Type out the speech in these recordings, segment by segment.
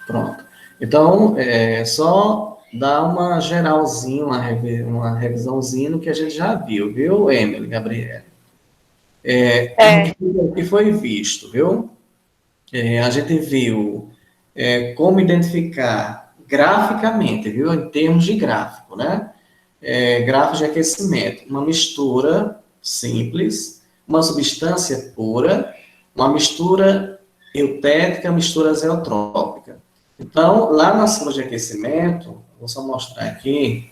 Pronto. Então, só dar uma geralzinha, uma revisãozinha no que a gente já viu, viu, Emily, Gabriela? O que foi visto, viu? A gente viu como identificar graficamente, viu? Em termos de gráfico, né? Gráfico de aquecimento. Uma mistura simples, uma substância pura, uma mistura eutética, mistura azeotrópica. Então, lá na sala de aquecimento, vou só mostrar aqui,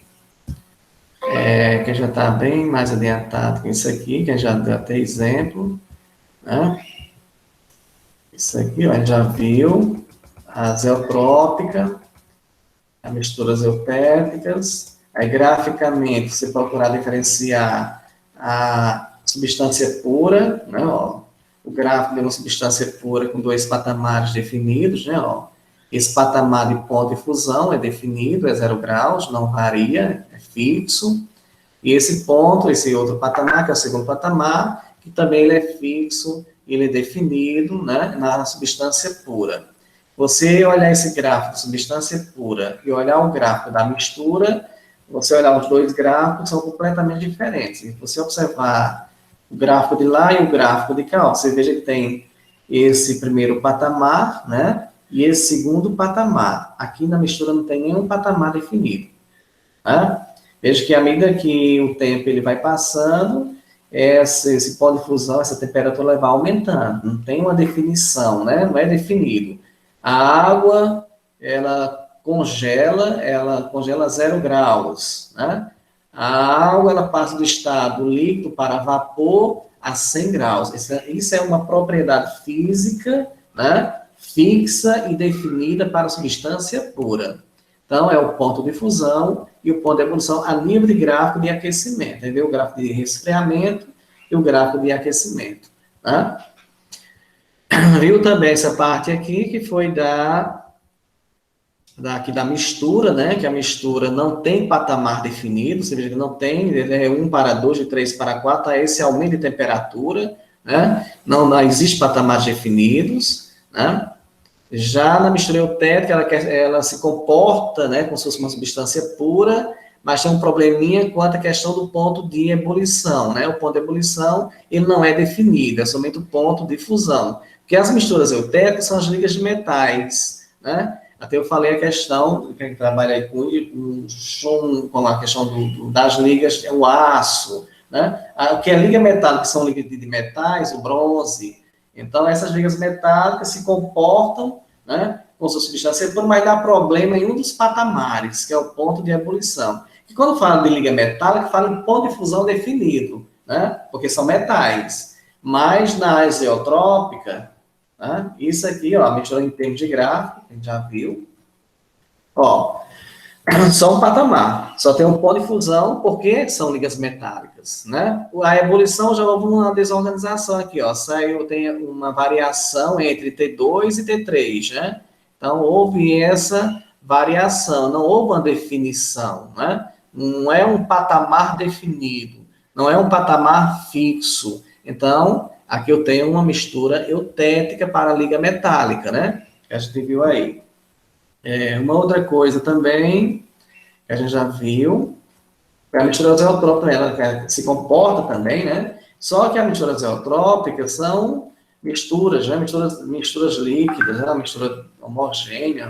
que já está bem mais adiantado que isso aqui, que já deu até exemplo, né? Isso aqui, ó, a gente já viu a azeotrópica, as misturas eutéticas. Aí, graficamente, se procurar diferenciar a substância pura, né, ó, o gráfico de uma substância pura com dois patamares definidos, né, ó. Esse patamar de ponto de fusão é definido, é 0 graus, não varia, é fixo. E esse ponto, esse outro patamar, que é o segundo patamar, que também ele é fixo, ele é definido, né, na substância pura. Você olhar esse gráfico de substância pura e olhar o gráfico da mistura, você olhar os dois gráficos, são completamente diferentes. Se você observar o gráfico de lá e o gráfico de cá, você veja que tem esse primeiro patamar, né, e esse segundo patamar. Aqui na mistura não tem nenhum patamar definido, né? Veja que à medida que o tempo ele vai passando, esse pó de fusão, essa temperatura vai aumentando. Não tem uma definição, né? Não é definido. A água, ela congela a 0 graus, né? A água, ela passa do estado líquido para vapor a 100 graus. Isso é uma propriedade física, né? Fixa e definida para a substância pura. Então, é o ponto de fusão e o ponto de ebulição a nível de gráfico de aquecimento. Entendeu? O gráfico de resfriamento e o gráfico de aquecimento. Tá? Viu também essa parte aqui, que foi aqui da mistura, né? Que a mistura não tem patamar definido, você veja que não tem, é 1 para 2, de 3 para 4, esse aumento de temperatura, né? Não existe patamares definidos, né? Já na mistura eutética, ela se comporta, né, como se fosse uma substância pura, mas tem um probleminha quanto à questão do ponto de ebulição, né? O ponto de ebulição, ele não é definido, é somente o ponto de fusão. Porque as misturas eutéticas são as ligas de metais, né? Até eu falei a questão, quem trabalha aí com a questão das ligas, é o aço, né? O que é liga metálica, que são ligas de metais, o bronze. Então, essas ligas metálicas se comportam, né, com sua substância pura, mas dá problema em um dos patamares, que é o ponto de ebulição. E quando fala de liga metálica, fala em ponto de fusão definido, né, porque são metais. Mas na azeotrópica, né, isso aqui, ó, mistura em termos de gráfico, a gente já viu, ó, só um patamar, só tem um ponto de fusão, porque são ligas metálicas, né? A ebulição já houve uma desorganização aqui, ó, tem uma variação entre T2 e T3, né? Então, houve essa variação, não houve uma definição, né? Não é um patamar definido, não é um patamar fixo. Então, aqui eu tenho uma mistura eutética para a liga metálica, né? Que a gente viu aí. Uma outra coisa também, que a gente já viu, é a mistura azeotrópica, ela se comporta também, né? Só que a mistura azeotrópica são misturas, né? Misturas líquidas, né? Uma mistura homogênea,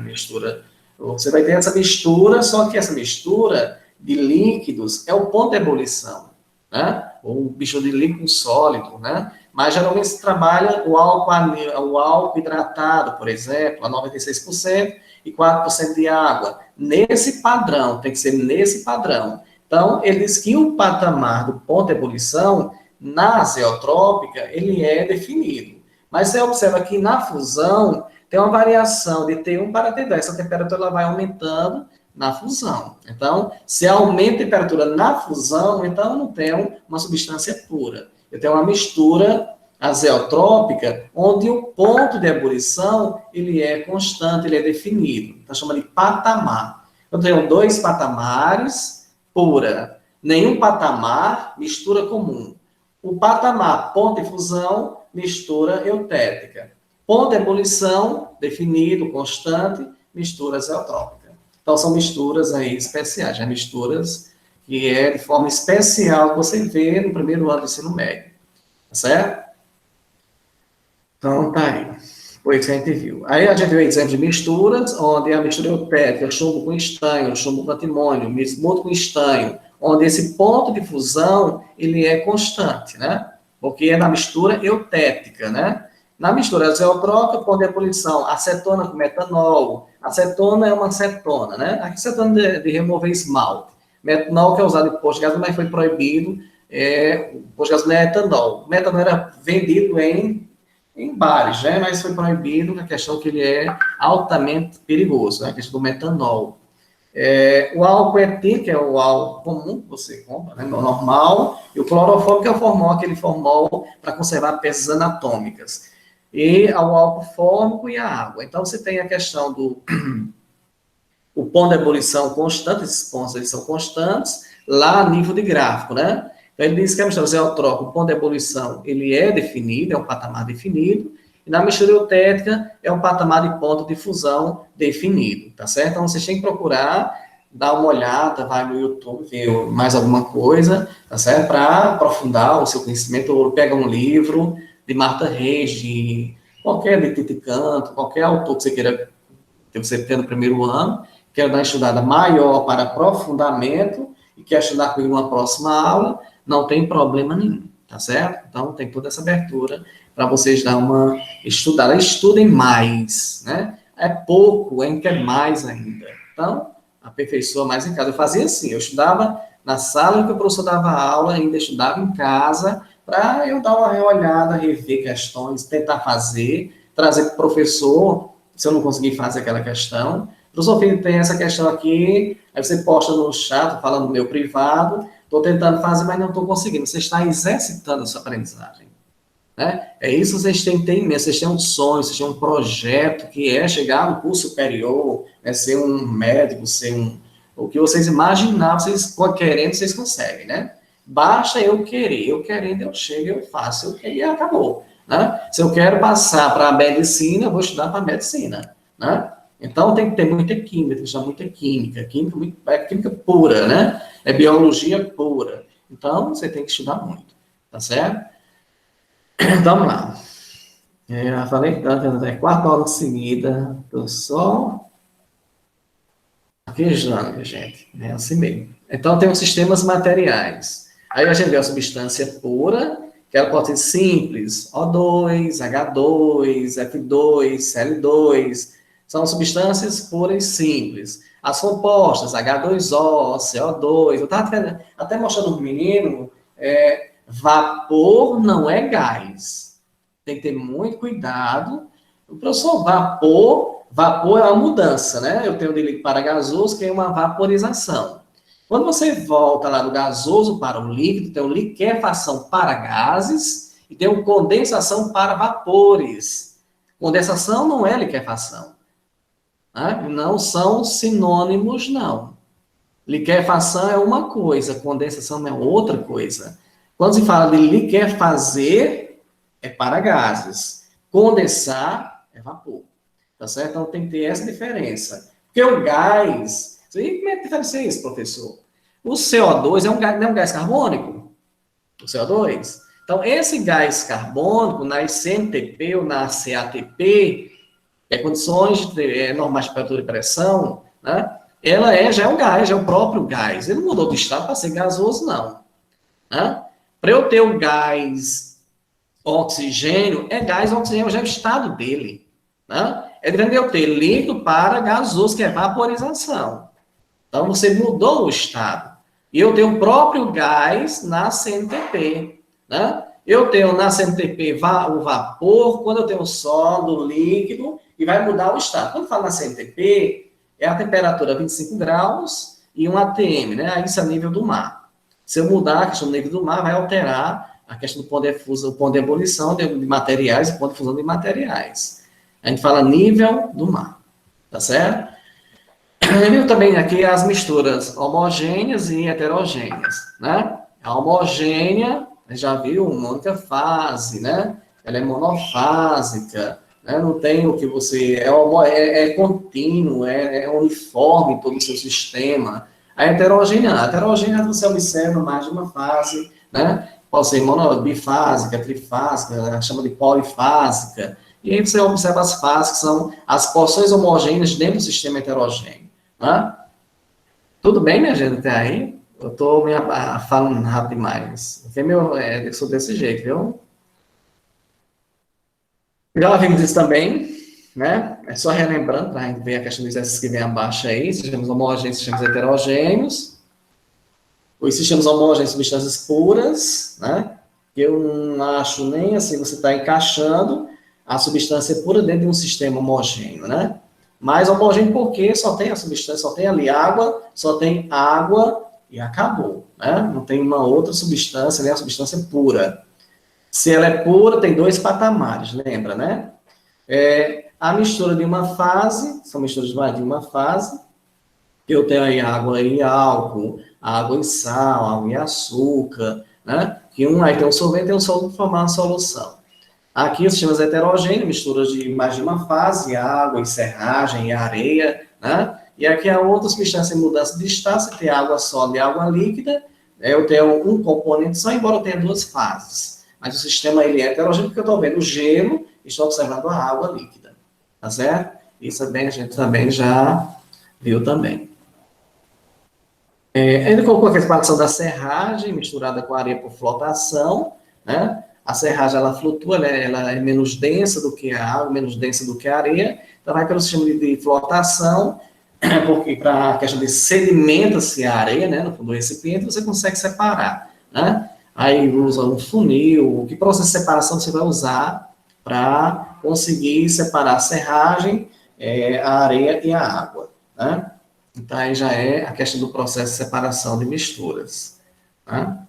você vai ter essa mistura, só que essa mistura de líquidos é o ponto de ebulição, né? Ou mistura de líquido sólido, né? Mas geralmente se trabalha o álcool hidratado, por exemplo, a 96% e 4% de água. Nesse padrão, tem que ser nesse padrão. Então, ele diz que o patamar do ponto de ebulição, na azeotrópica, ele é definido. Mas você observa que na fusão, tem uma variação de T1 para T2. Essa temperatura ela vai aumentando na fusão. Então, se aumenta a temperatura na fusão, então eu não tenho uma substância pura. Eu tenho uma mistura azeotrópica, onde o ponto de ebulição ele é constante, ele é definido. Então, chama de patamar. Eu tenho 2 patamares, pura. Nenhum patamar, mistura comum. O patamar, ponto de fusão, mistura eutética. Ponto de ebulição, definido, constante. mistura azeotrópica. Então, são misturas aí especiais, já misturas que é de forma especial que você vê no primeiro ano do ensino médio, tá certo? Então, tá aí. Foi isso que a gente viu. Aí a gente viu exemplos de misturas, onde a mistura eutética, chumbo com estanho, chumbo com antimônio, bismuto com estanho, onde esse ponto de fusão, ele é constante, né? Porque é na mistura eutética, né? Na mistura azeotrópica, ponto de ebulição, acetona com metanol. Acetona é uma acetona, né? Aqui acetona de remover esmalte. Metanol, que é usado em posto de gasolina, mas foi proibido. O posto de gasolina é etanol. O metanol era vendido em bares, né? Mas foi proibido na questão que ele é altamente perigoso, né? A questão do metanol. O álcool etílico, que é o álcool comum que você compra, né? Normal, e o clorofórmico, que é o formol, aquele formol para conservar peças anatômicas. E o álcool fórmico e a água. Então, você tem a questão do o ponto de ebulição constante, esses pontos eles são constantes, lá a nível de gráfico, né? Então, ele diz que a mistura azeotrópica, o ponto de ebulição, ele é definido, é um patamar definido, e na mistura eutética é um patamar de ponto de fusão definido, tá certo? Então, vocês têm que procurar, dar uma olhada, vai no YouTube, ver mais alguma coisa, tá certo? Para aprofundar o seu conhecimento, ou pega um livro de Marta Reis, de qualquer de Titi Canto, qualquer autor que você queira, que você tenha no primeiro ano, quer dar uma estudada maior para aprofundamento, e quer estudar comigo uma próxima aula, não tem problema nenhum, tá certo? Então, tem toda essa abertura para vocês dar uma estudada. Estudem mais, né? É pouco, a gente quer mais ainda. Então, aperfeiçoa mais em casa. Eu fazia assim, eu estudava na sala que o professor dava aula, ainda estudava em casa, para eu dar uma olhada, rever questões, tentar fazer, trazer para o professor, se eu não conseguir fazer aquela questão. Professor Filho, tem essa questão aqui, aí você posta no chat, falando no meu privado, estou tentando fazer, mas não estou conseguindo. Você está exercitando a sua aprendizagem. Né? É isso que vocês têm que ter em mente. Vocês têm um sonho, vocês têm um projeto que é chegar no curso superior, né? Ser um médico, ser um... O que vocês imaginavam, vocês querendo, vocês conseguem, né? Basta eu querer. Eu querendo, eu chego, eu faço. Eu quero e acabou. Né? Se eu quero passar para a medicina, eu vou estudar para a medicina. Né? Então, tem que ter muita química, tem que estudar muita química. É química pura, né? É biologia pura. Então, você tem que estudar muito. Tá certo? Vamos lá. Já falei tanto, é 4 horas seguidas, estou só aquejando, minha gente. É assim mesmo. Então, tem os sistemas materiais. Aí a gente vê a substância pura, que ela pode ser simples, O2, H2, F2, Cl2, são substâncias puras e simples. As compostas, H2O, CO2, eu estava até mostrando para o menino, vapor não é gás. Tem que ter muito cuidado. O professor, vapor é uma mudança, né? Eu tenho de líquido para gasoso, que é uma vaporização. Quando você volta lá do gasoso para o líquido, tem o liquefação para gases e tem o condensação para vapores. Condensação não é liquefação. Né? Não são sinônimos, não. Liquefação é uma coisa, condensação é outra coisa. Quando se fala de liquefazer, é para gases. Condensar é vapor. Tá certo? Então tem que ter essa diferença. Porque o gás... Como é que diferencia isso, professor? O CO2 não é um gás carbônico? O CO2? Então, esse gás carbônico, na CNTP ou na CATP, condições normais de temperatura e pressão, né? Ela já é um gás, já é o próprio gás. Ele não mudou de estado para ser gasoso, não. Né? Para eu ter o gás oxigênio, gás oxigênio, já é o estado dele. Né? É diferente de eu ter líquido para gasoso, que é vaporização. Então, você mudou o estado. E eu tenho o próprio gás na CNTP. Né? Eu tenho na CNTP o vapor, quando eu tenho o sólido, líquido, e vai mudar o estado. Quando falo na CNTP, é a temperatura 25 graus e um ATM, né? Isso é nível do mar. Se eu mudar a questão do nível do mar, vai alterar a questão do ponto de fusão, ponto de ebulição de materiais e ponto de fusão de materiais. A gente fala nível do mar. Tá certo? Viu também aqui as misturas homogêneas e heterogêneas, né? A homogênea, já viu, uma única fase, né? Ela é monofásica, né? Não tem o que você... É contínuo, é uniforme todo o seu sistema. A heterogênea, não. A heterogênea você observa mais de uma fase, né? Pode ser bifásica, trifásica, chama de polifásica. E aí você observa as fases, que são as porções homogêneas dentro do sistema heterogêneo. Né? Tudo bem, minha gente, até aí? Eu estou falando rápido demais. Porque eu sou desse jeito, viu? Já vimos isso também, né? É só relembrando, para a gente ver a questão dos exercícios que vem abaixo aí, sistemas homogêneos, sistemas heterogêneos. Os sistemas homogêneos, substâncias puras, né? Eu não acho nem assim, você está encaixando a substância pura dentro de um sistema homogêneo, né? Mas homogêneo porque só tem a substância, só tem ali água, só tem água e acabou, né? Não tem uma outra substância, nem a substância pura. Se ela é pura, tem dois patamares, lembra, né? A mistura de uma fase, são misturas de uma fase, eu tenho aí água e álcool, água e sal, água e açúcar, né? Que aí tem um solvente e tem um sólido para formar uma solução. Aqui os sistemas heterogêneos, misturas de mais de uma fase, água e serragem e areia, né? E aqui a outra substância em mudança de estado, você tem água sólida e água líquida, eu tenho um componente só, embora eu tenha duas fases. Mas o sistema ele é heterogêneo porque eu estou vendo o gelo e estou observando a água líquida, tá certo? Isso a gente também já viu também. Ele colocou a separação da serragem misturada com areia por flotação, né? A serragem, ela flutua, ela é menos densa do que a água, menos densa do que a areia, então vai pelo sistema de flotação, porque para a questão de sedimenta-se a areia, né, no fundo do recipiente, você consegue separar, né? Aí usa um funil, que processo de separação você vai usar para conseguir separar a serragem, a areia e a água, né? Então, aí já é a questão do processo de separação de misturas. Tá?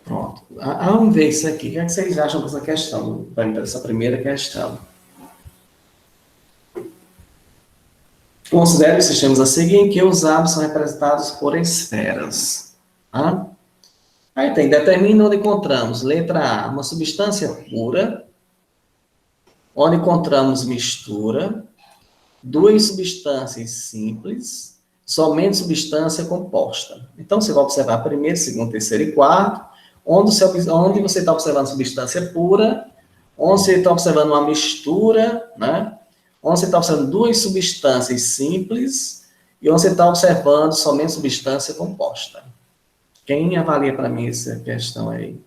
Pronto. Vamos ver isso aqui. O que, é que vocês acham dessa questão? Dessa primeira questão. Considere os sistemas a seguir em que os átomos são representados por esferas. Tá? Aí tem, determina onde encontramos. Letra A, uma substância pura, onde encontramos mistura, duas substâncias simples, somente substância composta. Então, você vai observar primeiro, segundo, terceiro e quarto, onde você está observando substância pura, onde você está observando uma mistura, né? Onde você está observando duas substâncias simples e onde você está observando somente substância composta. Quem avalia para mim essa questão aí?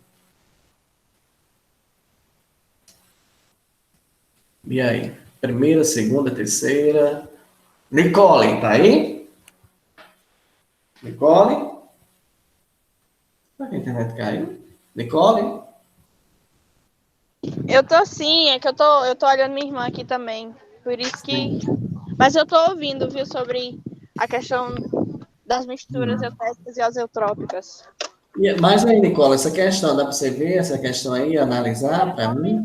E aí? Primeira, segunda, terceira. Nicole, tá aí? Nicole? Será que a internet caiu? Nicole? Eu tô sim, é que eu tô olhando minha irmã aqui também. Por isso que. Mas eu tô ouvindo, viu, sobre a questão das misturas eutéricas e azeotrópicas. Mas aí, Nicole, essa questão, dá para você ver essa questão aí, analisar para mim?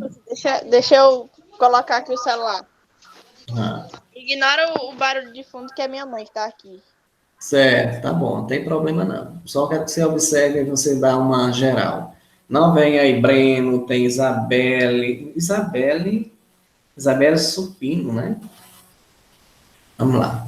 Deixa eu colocar aqui o celular. Ah. Ignora o barulho de fundo, que é minha mãe que tá aqui. Certo, tá bom, não tem problema não. Só quero que você observe e você dá uma geral. Não vem aí Breno, tem Isabelle Supino, né? Vamos lá.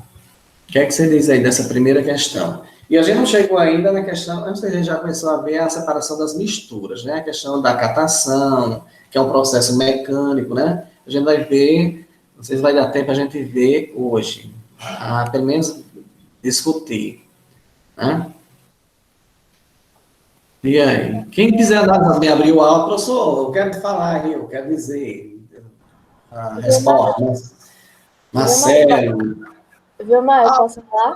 O que é que você diz aí dessa primeira questão? E a gente não chegou ainda na questão, antes a gente já começou a ver a separação das misturas, né? A questão da catação, que é um processo mecânico, né? A gente vai ver, não sei se vai dar tempo a gente ver hoje, pelo menos discutir, né? E aí? Quem quiser me abrir o áudio, professor, eu quero falar aí, eu quero dizer a resposta. Marcelo. Vilmar, eu posso falar?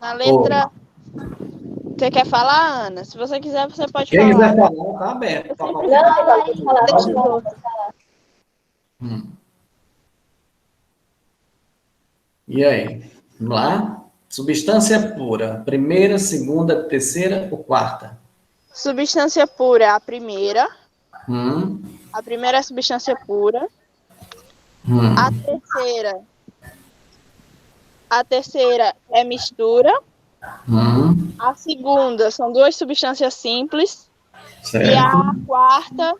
Na letra... Você quer falar, Ana? Se você quiser, você pode Quem falar. quiser falar, tá aberto. Não, pode falar. Deixa eu... E aí? Vamos lá? Substância pura. Primeira, segunda, terceira ou quarta? Substância pura é a primeira. Hum. A primeira é substância pura. A terceira é mistura. A segunda são duas substâncias simples. Certo. E a quarta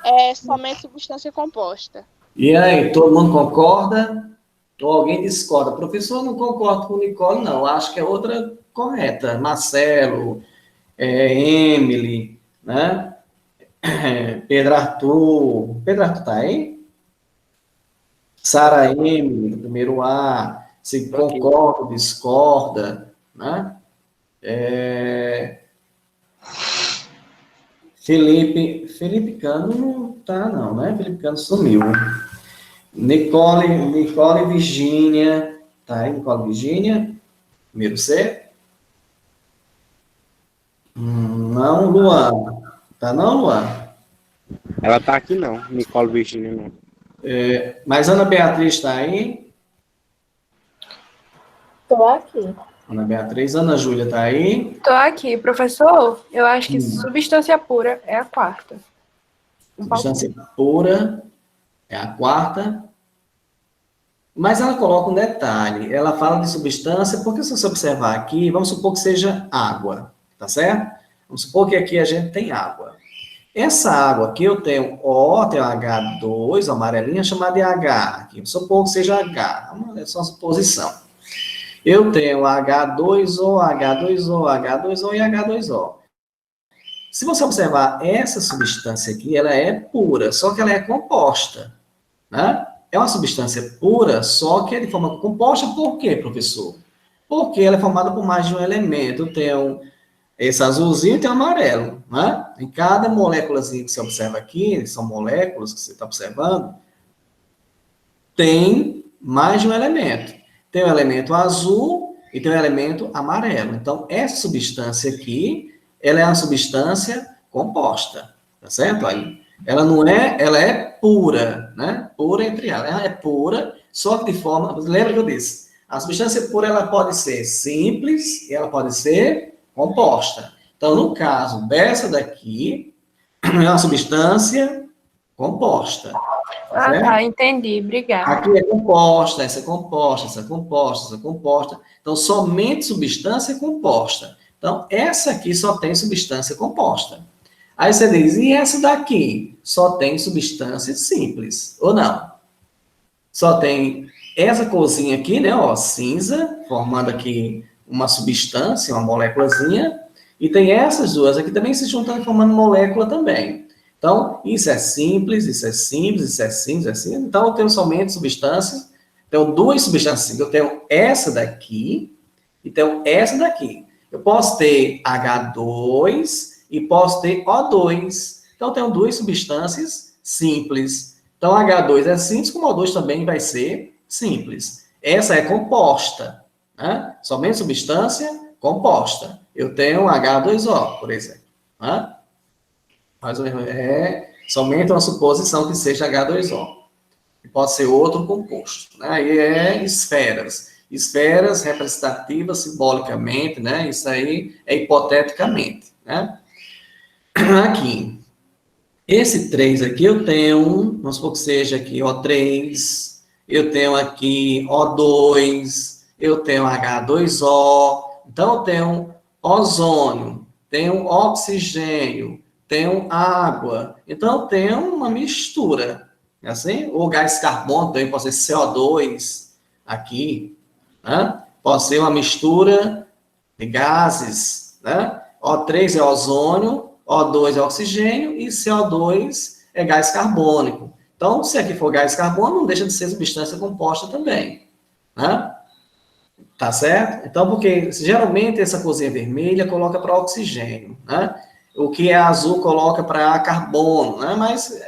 é somente substância composta. E aí, todo mundo concorda? Ou alguém discorda? Professor, não concordo com Nicole, não. Acho que é outra correta. Marcelo, Emily, né? Pedro Arthur. Pedro Arthur tá aí? Sara Emily, do primeiro A. Se concorda, discorda, né? Felipe Cano não tá, não, né? Felipe Cano sumiu. Nicole Virgínia. Tá aí, Nicole Virgínia? Primeiro C? Não, Luan. Tá não, Luan? Ela tá aqui não, Nicole Virginia não. Mas Ana Beatriz tá aí? Tô aqui. Ana Beatriz. Ana Júlia tá aí? Tô aqui, professor. Eu acho que substância pura é a quarta. Substância pura é a quarta. Mas ela coloca um detalhe. Ela fala de substância, porque se você observar aqui, vamos supor que seja água, tá certo? Vamos supor que aqui a gente tem água. Essa água aqui eu tenho O, tenho H2, amarelinha, chamada de H. Aqui, vamos supor que seja H. É só uma suposição. Eu tenho H2O, H2O, H2O e H2O. Se você observar essa substância aqui, ela é pura, só que ela é composta, né? É uma substância pura, só que é de forma composta, por quê, professor? Porque ela é formada por mais de um elemento. Tem esse azulzinho e tem o amarelo, né? Em cada moléculazinha que você observa aqui, são moléculas que você está observando, tem mais de um elemento. Tem o elemento azul e tem o elemento amarelo. Então, essa substância aqui, ela é uma substância composta, tá certo? Aí, ela não é, ela é pura, né? Pura entre elas. Ela é pura, só que de forma, lembra que eu disse? A substância pura, ela pode ser simples e ela pode ser composta. Então, no caso dessa daqui, é uma substância composta. Ah, certo? tá, entendi. Obrigada. Aqui é composta, essa é composta, essa é composta, essa é composta. Então, somente substância composta. Então, essa aqui só tem substância composta. Aí você diz, e essa daqui? Só tem substância simples, ou não? Só tem essa corzinha aqui, né, ó, cinza, formando aqui uma substância, uma moléculazinha, e tem essas duas aqui também se juntando e formando molécula também. Então, isso é simples, isso é simples, isso é simples, isso é simples. Então, eu tenho somente substâncias, tenho duas substâncias. Eu tenho essa daqui e tenho essa daqui. Eu posso ter H2 e posso ter O2. Então, eu tenho duas substâncias simples. Então, H2 é simples, como O2 também vai ser simples. Essa é composta, né? Somente substância composta. Eu tenho H2O, por exemplo, né? Mas é somente uma suposição que seja H2O. Pode ser outro composto, né? Aí é esferas. Esferas representativas simbolicamente, né? Isso aí é hipoteticamente, né? Aqui. Esse 3 aqui eu tenho, vamos supor que seja aqui O3, eu tenho aqui O2, eu tenho H2O, então eu tenho ozônio, tenho oxigênio, tenho água, então eu tenho uma mistura, assim, o gás carbônico também pode ser CO2 aqui, né? Pode ser uma mistura de gases, né? O3 é ozônio, O2 é oxigênio e CO2 é gás carbônico. Então, se aqui for gás carbônico, não deixa de ser substância composta também, né? Tá certo? Então, porque geralmente essa corzinha vermelha coloca para oxigênio, né? O que é azul coloca para carbono, né? Mas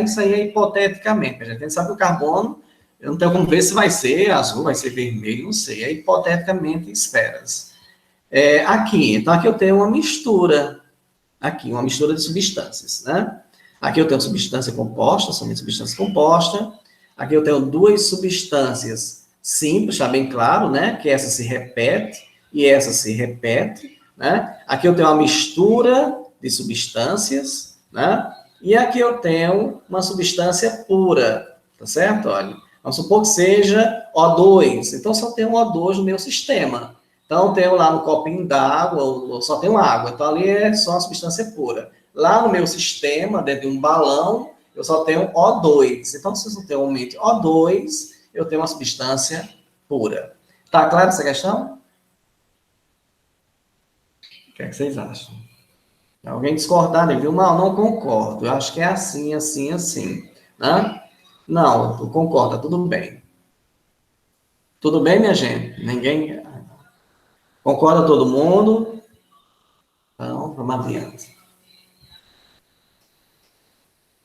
isso aí é hipoteticamente. A gente sabe que o carbono, eu não tenho como ver se vai ser azul, vai ser vermelho, não sei. É hipoteticamente esferas. Aqui, então aqui eu tenho uma mistura. Aqui, uma mistura de substâncias, né? Aqui eu tenho substância composta, somente substância composta. Aqui eu tenho duas substâncias simples, está bem claro, né? Que essa se repete e essa se repete, né? Aqui eu tenho uma mistura de substâncias, né? E aqui eu tenho uma substância pura, tá certo? Olha, vamos supor que seja O2, então só tem um O2 no meu sistema. Então, tenho lá no copinho d'água, só tenho água, então ali é só uma substância pura. Lá no meu sistema, dentro de um balão, eu só tenho O2. Então, se eu tenho um aumento de O2, eu tenho uma substância pura. Tá claro essa questão? O que é que vocês acham? Alguém discordar, viu? Não concordo. Eu acho que é assim, assim, assim. Né? Não, eu concordo, tudo bem. Tudo bem, minha gente? Ninguém concorda todo mundo? Então, vamos adiante.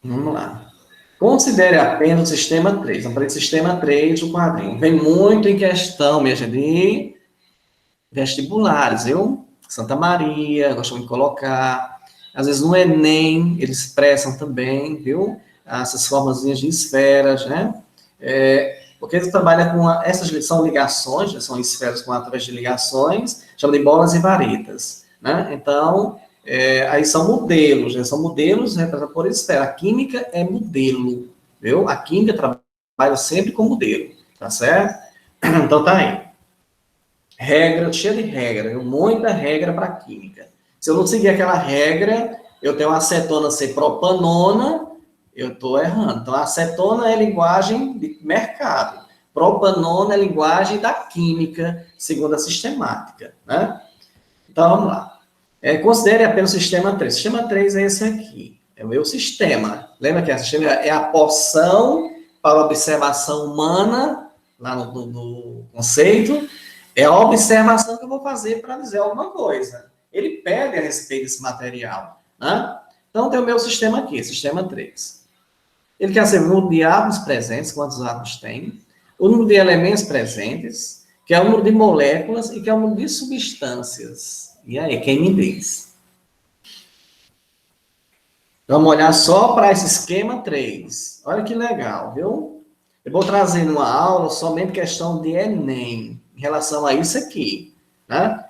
Vamos lá. Considere apenas o sistema 3. Vamos para o sistema 3 do quadrinho. Vem muito em questão, minha gente, de vestibulares, viu? Santa Maria, gostam de colocar. Às vezes no Enem, eles expressam também, viu? Essas formazinhas de esferas, né? Porque eles trabalham com essas são ligações, né? São esferas com através de ligações, chamam de bolas e varetas, né? Então, aí são modelos, né? São modelos representados por esfera. A química é modelo, viu? A química trabalha sempre com modelo, tá certo? Então tá aí. Regra, cheia de regra, viu? Muita regra para química. Se eu não seguir aquela regra, eu tenho acetona ser propanona, eu estou errando. Então, acetona é linguagem de mercado. Propanona é linguagem da química, segundo a sistemática, né? Então, vamos lá. Considere apenas o sistema 3. O sistema 3 é esse aqui. É o meu sistema. Lembra que o sistema é a porção para a observação humana, lá no conceito. É a observação que eu vou fazer para dizer alguma coisa. Ele pede a respeito desse material, né? Então, tem o meu sistema aqui, sistema 3. Ele quer saber o número de átomos presentes, quantos átomos tem, o número de elementos presentes, que é o número de moléculas e que é o número de substâncias. E aí, quem me diz? Vamos olhar só para esse esquema 3. Olha que legal, viu? Eu vou trazer numa aula somente questão de Enem, em relação a isso aqui, né?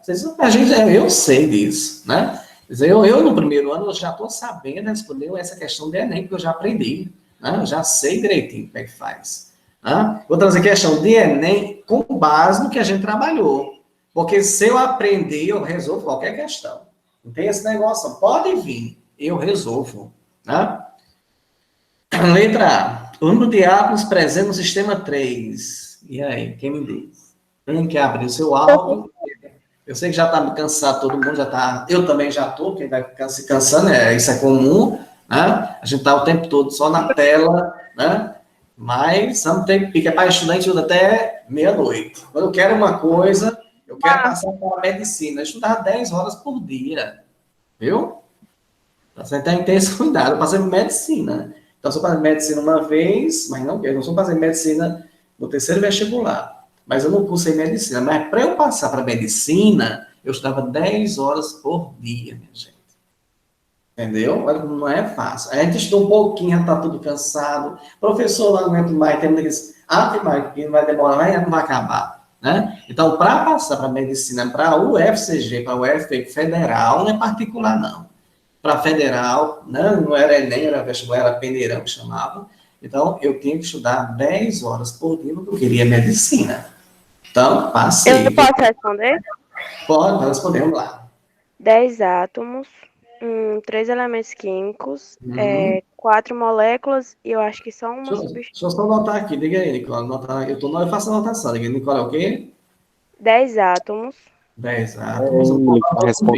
Eu sei disso, né? Eu no primeiro ano, eu já estou sabendo responder essa questão de Enem, porque eu já aprendi, né? Eu já sei direitinho como é que faz. Né? Vou trazer questão de Enem com base no que a gente trabalhou. Porque se eu aprender, eu resolvo qualquer questão. Não tem esse negócio, pode vir, eu resolvo. Né? Letra A. O número de átomos presente no sistema 3. E aí, quem me diz? Tem que abrir o seu áudio. Eu sei que já está cansado, todo mundo já está. Eu também já estou, quem vai ficar se cansando, isso é comum. Né? A gente está o tempo todo só na tela, né? Mas vamos ter que ficar para estudante até meia-noite. Quando eu quero uma coisa, eu quero passar para a medicina. Eu estudar 10 horas por dia. Viu? Você tem que ter esse cuidado. Eu passei medicina. Então, eu sou fazer medicina uma vez, mas não, eu não sou fazer medicina no terceiro vestibular. Mas eu não cursei medicina. Mas para eu passar para medicina, eu estudava 10 horas por dia, minha gente. Entendeu? Olha como não é fácil. A gente estuda um pouquinho, já está tudo cansado. Professor, não aguento mais. Tem muitos que não vai demorar, mas não vai acabar. Né? Então, para passar para medicina, para o UFCG, para o UFP federal, não é particular, não. Para federal, né? Não era Enem, era vestibular, era peneirão que chamava. Então, eu tinha que estudar 10 horas por dia, porque eu queria medicina. Então, passei. Eu posso responder? Pode responder, vamos lá. 10 átomos, 3 elementos químicos, 4 moléculas e eu acho que só uma substância. Deixa eu só anotar aqui, diga aí, Nicola. Eu faço anotação, diga aí, Nicola, é o quê? 10 átomos. 10 átomos.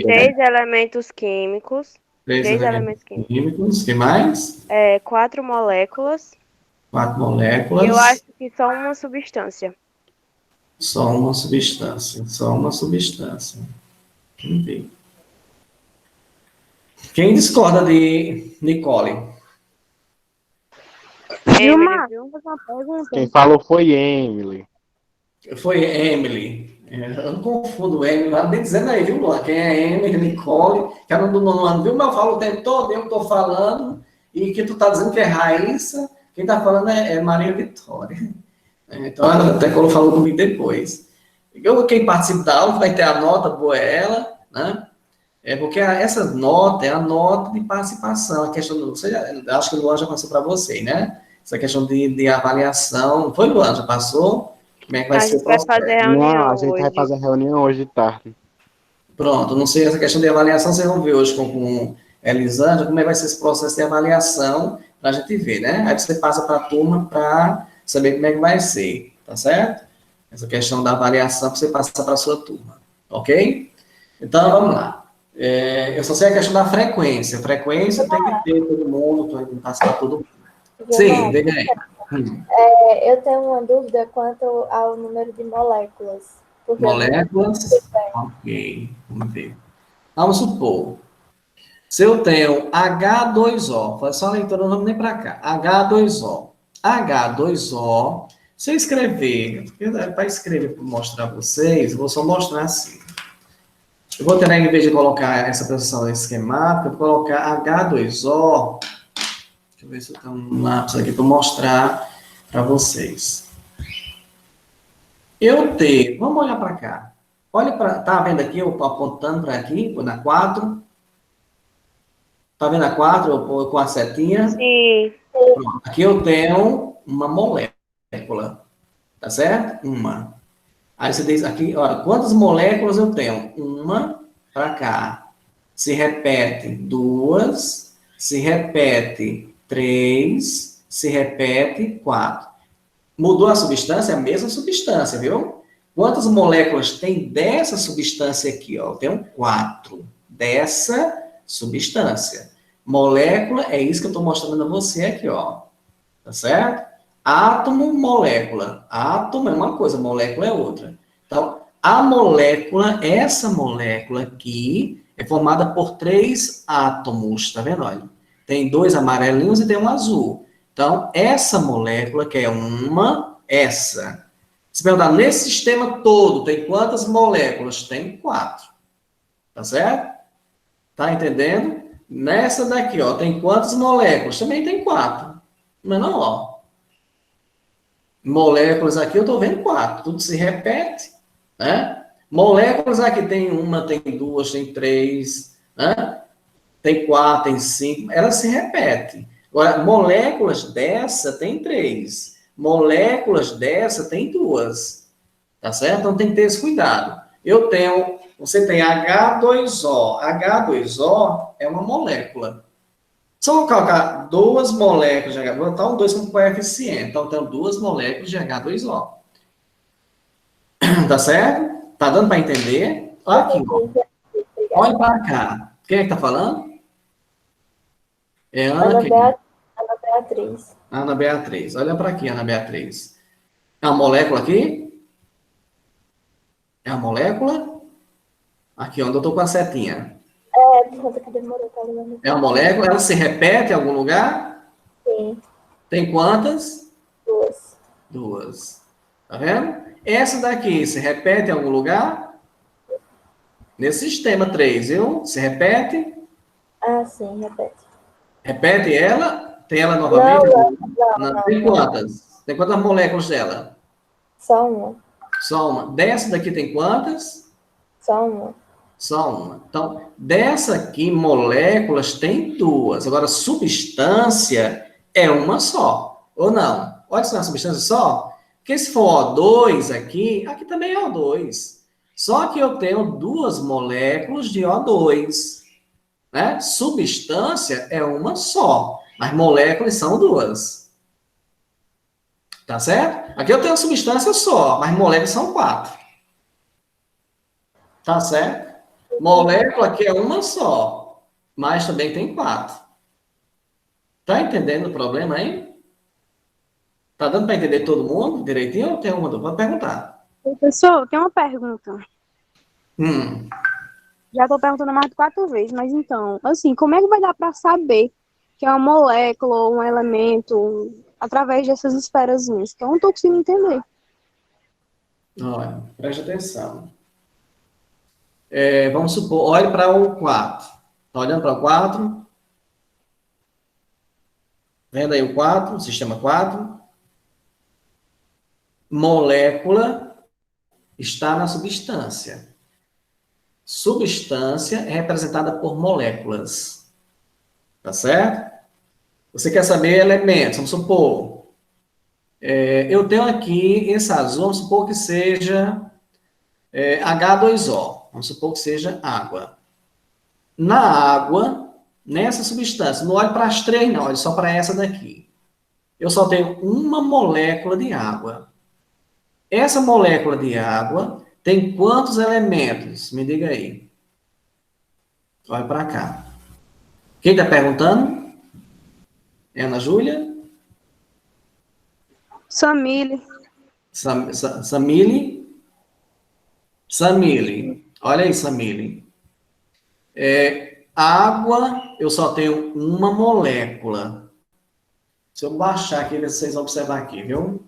3 elementos químicos. 3 elementos químicos. O que mais? 4 moléculas. 4 moléculas. Eu acho que só uma substância. Só uma substância. Só uma substância. Vamos ver. Quem discorda de Nicole? Vilma, vamos fazer uma pergunta. Quem falou foi Emily. Foi Emily. Eu não confundo Emily, mas bem dizendo aí, viu, Luan? Quem é Emily, Nicole, que era do nono ano, viu? Mas eu falo o tempo todo, eu estou falando, e que tu está dizendo que é Raíssa, quem está falando é Maria Vitória. Então, ela até quando falou comigo depois. Quem participa da aula vai ter a nota boa, ela, né? Porque essa nota é a nota de participação, a questão do. Acho que o Luan já passou para você, né? Essa questão de avaliação. Foi, Luan? Já passou? Como é que vai ser o processo? Não, a gente vai fazer a reunião hoje de tarde. Pronto, não sei, essa questão de avaliação, vocês vão ver hoje com Elisângela, como é que vai ser esse processo de avaliação para a gente ver, né? Aí você passa para a turma para saber como é que vai ser, tá certo? Essa questão da avaliação que você passa para a sua turma, ok? Então, vamos lá. Eu só sei a questão da frequência. Frequência tem que ter todo mundo, tem que passar para todo mundo. Sim, diga aí. Eu tenho uma dúvida quanto ao número de moléculas. Moléculas? Ok, vamos ver. Vamos supor, se eu tenho H2O, faz só a leitura, não vamos nem para cá. H2O. H2O, se eu escrever, para escrever, para mostrar para vocês, eu vou só mostrar assim. Eu vou ter, em vez de colocar essa posição esquemática, eu vou colocar H2O. Deixa eu ver se eu tenho um lápis aqui para mostrar para vocês. Vamos olhar para cá. Olha para, tá vendo aqui, eu estou apontando para aqui, na 4. Tá vendo a 4, com a setinha? Sim. Pronto. Aqui eu tenho uma molécula, tá certo? Uma. Aí você diz aqui, olha, quantas moléculas eu tenho? Uma para cá. Se repete 2, se repete 3, se repete 4. Mudou a substância? É a mesma substância, viu? Quantas moléculas tem dessa substância aqui? Ó? Eu tenho 4 dessa substância. Molécula, é isso que eu estou mostrando a você aqui, ó. Tá certo? Átomo, molécula. Átomo é uma coisa, molécula é outra. Então, a molécula, essa molécula aqui, é formada por 3 átomos, tá vendo? Olha, tem 2 amarelinhos e tem um azul. Então, essa molécula, que é essa. Se perguntar, nesse sistema todo, tem quantas moléculas? Tem 4. Tá certo? Tá entendendo? Nessa daqui, ó, tem quantas moléculas? Também tem 4. Mas não, ó. Moléculas aqui, eu tô vendo 4. Tudo se repete, né? Moléculas aqui tem 1, tem 2, tem 3, né? Tem 4, tem 5. Elas se repetem. Agora, moléculas dessa tem 3. Moléculas dessa tem 2. Tá certo? Então tem que ter esse cuidado. Você tem H2O. H2O é uma molécula. Se eu colocar 2 moléculas de H2O, vou botar um 2 como coeficiente. Então, eu tenho 2 moléculas de H2O. Tá certo? Tá dando para entender? Olha aqui. Olha para cá. Quem é que tá falando? É Ana Beatriz. Ana Beatriz. Olha para aqui, Ana Beatriz. É uma molécula aqui? É uma molécula? Aqui, onde eu estou com a setinha. Por conta que demorou para levantar. É uma molécula? Ela se repete em algum lugar? Sim. Tem quantas? 2. 2. Tá vendo? Essa daqui se repete em algum lugar? Nesse sistema 3, viu? Se repete? Ah, sim, repete. Repete ela? Tem ela novamente? Não. Tem quantas? Tem quantas moléculas dela? Só uma. Só uma. Dessa daqui tem quantas? Só uma. Só uma. Então, dessa aqui, moléculas tem 2. Agora, substância é uma só. Ou não? Pode ser uma substância só? Porque se for O2 aqui também é O2. Só que eu tenho 2 moléculas de O2. Né? Substância é uma só. Mas moléculas são 2. Tá certo? Aqui eu tenho substância só, mas moléculas são 4. Tá certo? Molécula aqui é uma só, mas também tem 4. Tá entendendo o problema aí? Tá dando para entender todo mundo direitinho ou tem uma dúvida? Pode perguntar. Professor, tem uma pergunta. Hum. Já estou perguntando mais de 4 vezes, mas então, assim, como é que vai dar para saber que é uma molécula ou um elemento através dessas esferazinhas? Que eu não estou conseguindo entender. Olha, preste atenção. Vamos supor, olhe para o 4. Está olhando para o 4? Vendo aí o 4, o sistema 4? Molécula está na substância. Substância é representada por moléculas. Tá certo? Você quer saber elementos? Vamos supor. Eu tenho aqui esse azul, vamos supor que seja H2O. Vamos supor que seja água. Na água, nessa substância, não olhe para as três, não, olhe só para essa daqui. Eu só tenho uma molécula de água. Essa molécula de água tem quantos elementos? Me diga aí. Olha para cá. Quem está perguntando? É Ana Júlia? Samile. Samile? Samile. Olha aí, Samile. Água, eu só tenho uma molécula. Se eu baixar aqui, vocês vão observar aqui, viu?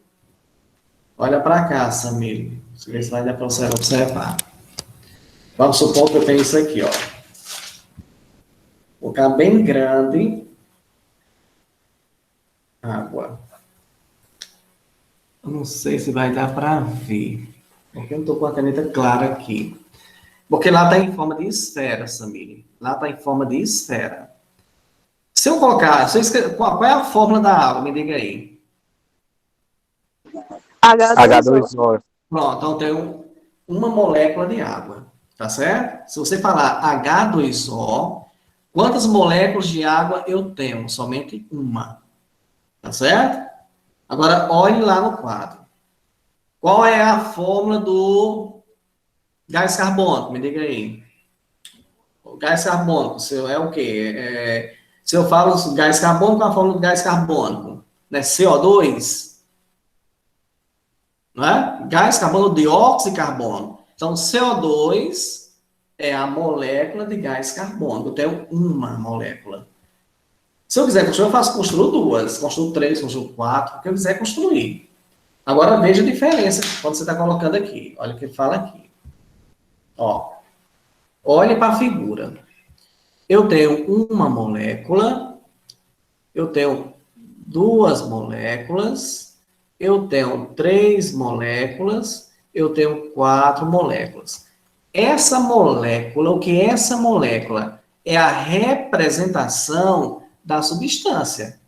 Olha para cá, Samile. Deixa eu ver se vai dar para você observar. Vamos supor que eu tenho isso aqui, ó. Vou colocar bem grande. Água. Eu não sei se vai dar para ver. Porque eu não estou com a caneta clara aqui. Porque lá está em forma de esfera, Samile. Lá está em forma de esfera. Se eu colocar... qual é a fórmula da água? Me diga aí. H2O. Pronto, então eu tenho uma molécula de água. Tá certo? Se você falar H2O, quantas moléculas de água eu tenho? Somente uma. Tá certo? Agora, olhe lá no quadro. Qual é a fórmula do gás carbônico? Me diga aí. O gás carbônico é o quê? Se eu falo gás carbônico, qual é a fórmula do gás carbônico? Né? CO2? Não é? Gás carbônico, dióxido de carbono. Então, CO2 é a molécula de gás carbônico. Eu tenho uma molécula. Se eu quiser construir, construo duas, construo três, construo quatro, o que eu quiser construir. Agora, veja a diferença quando você está colocando aqui. Olha o que ele fala aqui. Ó, olhe para a figura. Eu tenho uma molécula, eu tenho duas moléculas, eu tenho três moléculas, eu tenho quatro moléculas. Essa molécula, o que é essa molécula? É a representação da substância.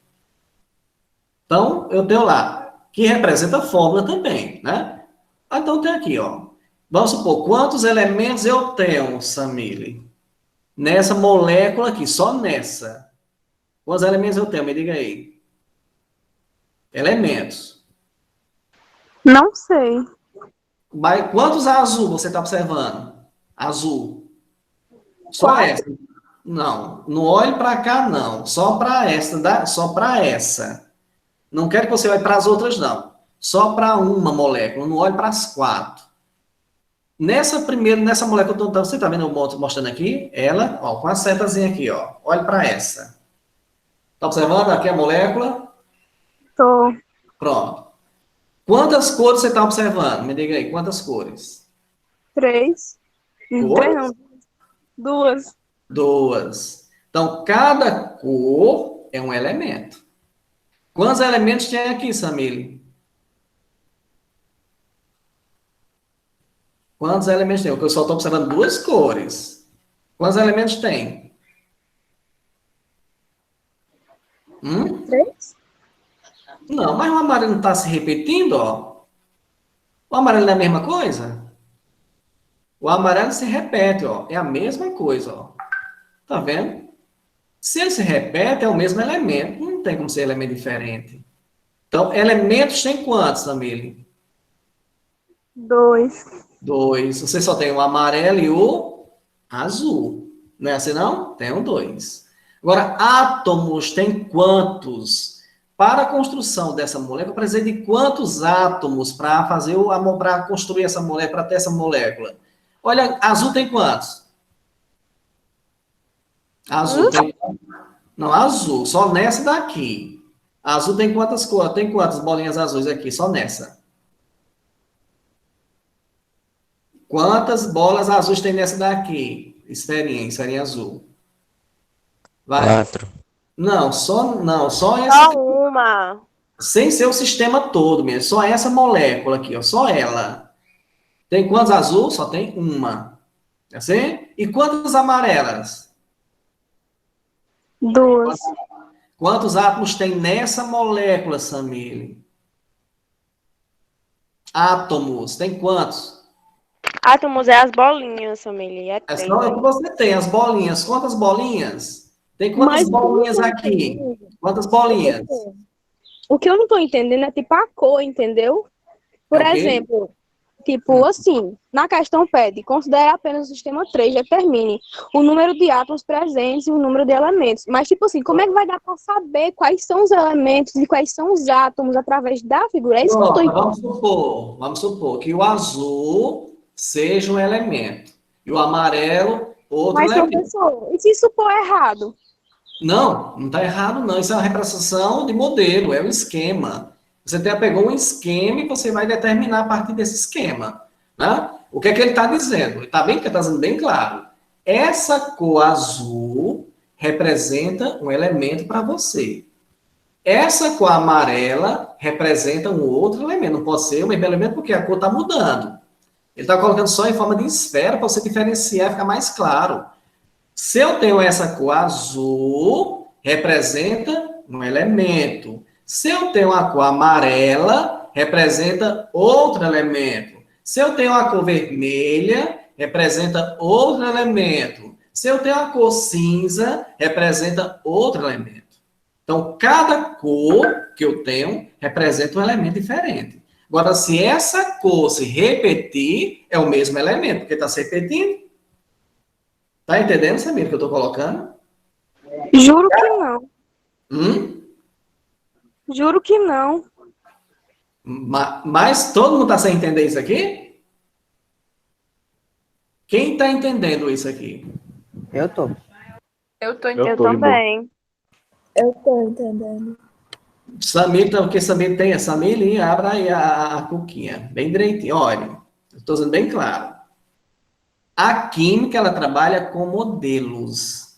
Então, eu tenho lá, que representa a fórmula também, né? Então, tem aqui, ó. Vamos supor, quantos elementos eu tenho, Samile? Nessa molécula aqui, só nessa. Quantos elementos eu tenho? Me diga aí. Elementos. Não sei. Quantos azul você está observando? Azul. Só Quatro. essa. Não, não olhe para cá, não. Só para essa, só para essa. Não quero que você olhe para as outras, não. Só para uma molécula. Não olhe para as quatro. Nessa molécula, você está vendo eu mostrando aqui? Ela, ó, com a setazinha aqui, ó. Olhe para essa. Está observando aqui a molécula? Tô. Pronto. Quantas cores você está observando? Me diga aí, quantas cores? 3. Cores? Não. 2. Duas. Então, cada cor é um elemento. Quantos elementos tem aqui, Samile? Quantos elementos tem? Porque eu só estou observando duas cores. Quantos elementos tem? 3? Não, mas o amarelo não está se repetindo, ó. O amarelo não é a mesma coisa? O amarelo se repete, ó. É a mesma coisa, ó. Tá vendo? Se ele se repete, é o mesmo elemento. Não tem como ser elemento diferente. Então, elementos tem quantos, Samile? 2. 2. Você só tem o amarelo e o azul. Não é assim, não? Tem 2. Agora, átomos tem quantos? Para a construção dessa molécula, eu precisei de quantos átomos para fazer para construir essa molécula, para ter essa molécula? Olha, azul tem quantos? Azul tem... Não, azul, só nessa daqui. Azul tem quantas cores? Tem quantas bolinhas azuis aqui? Só nessa. Quantas bolas azuis tem nessa daqui? Esferinha azul. Vai. 4. Não, só essa. Só uma. Sem ser o sistema todo mesmo. Só essa molécula aqui, ó. Só ela. Tem quantas azul? Só tem uma. Assim? E quantas amarelas? 2. Quantos átomos tem nessa molécula, Samile? Átomos. Tem quantos? Átomos é as bolinhas, família. É É três. só o que você tem, as bolinhas. Quantas bolinhas? Tem quantas Mas bolinhas aqui? Quantas bolinhas? o que eu não tô entendendo é tipo a cor, entendeu? Por É o quê? exemplo, tipo assim, na questão pede, considere apenas o sistema 3, determine o número de átomos presentes e o número de elementos. Mas, tipo assim, como é que vai dar para saber quais são os elementos e quais são os átomos através da figura? É isso que eu tô Pronto, entendendo. vamos supor que o azul seja um elemento e o amarelo outro Mas, elemento. professor, e se isso for errado? Não está errado, não. Isso é uma representação de modelo, é um esquema. Você pegou um esquema e você vai determinar a partir desse esquema. Né? O que é que ele está dizendo? Ele está dizendo bem claro. Essa cor azul representa um elemento para você. Essa cor amarela representa um outro elemento. Não pode ser o mesmo elemento porque a cor está mudando. Ele está colocando só em forma de esfera para você diferenciar e ficar mais claro. Se eu tenho essa cor azul, representa um elemento. Se eu tenho a cor amarela, representa outro elemento. Se eu tenho a cor vermelha, representa outro elemento. Se eu tenho a cor cinza, representa outro elemento. Então, cada cor que eu tenho representa um elemento diferente. Agora, se essa cor se repetir, é o mesmo elemento, porque está se repetindo. Tá entendendo, Samir, o que eu estou colocando? Juro que não. Hum? Juro que não. Mas todo mundo está sem entender isso aqui? Quem está entendendo isso aqui? Eu tô. Eu tô Eu entendendo. tô de boa. Também. Eu tô entendendo. Samir, então, o que Samir tem? Samir, abra aí a cuquinha, bem direitinho. Olha, estou sendo bem claro. A química, ela trabalha com modelos.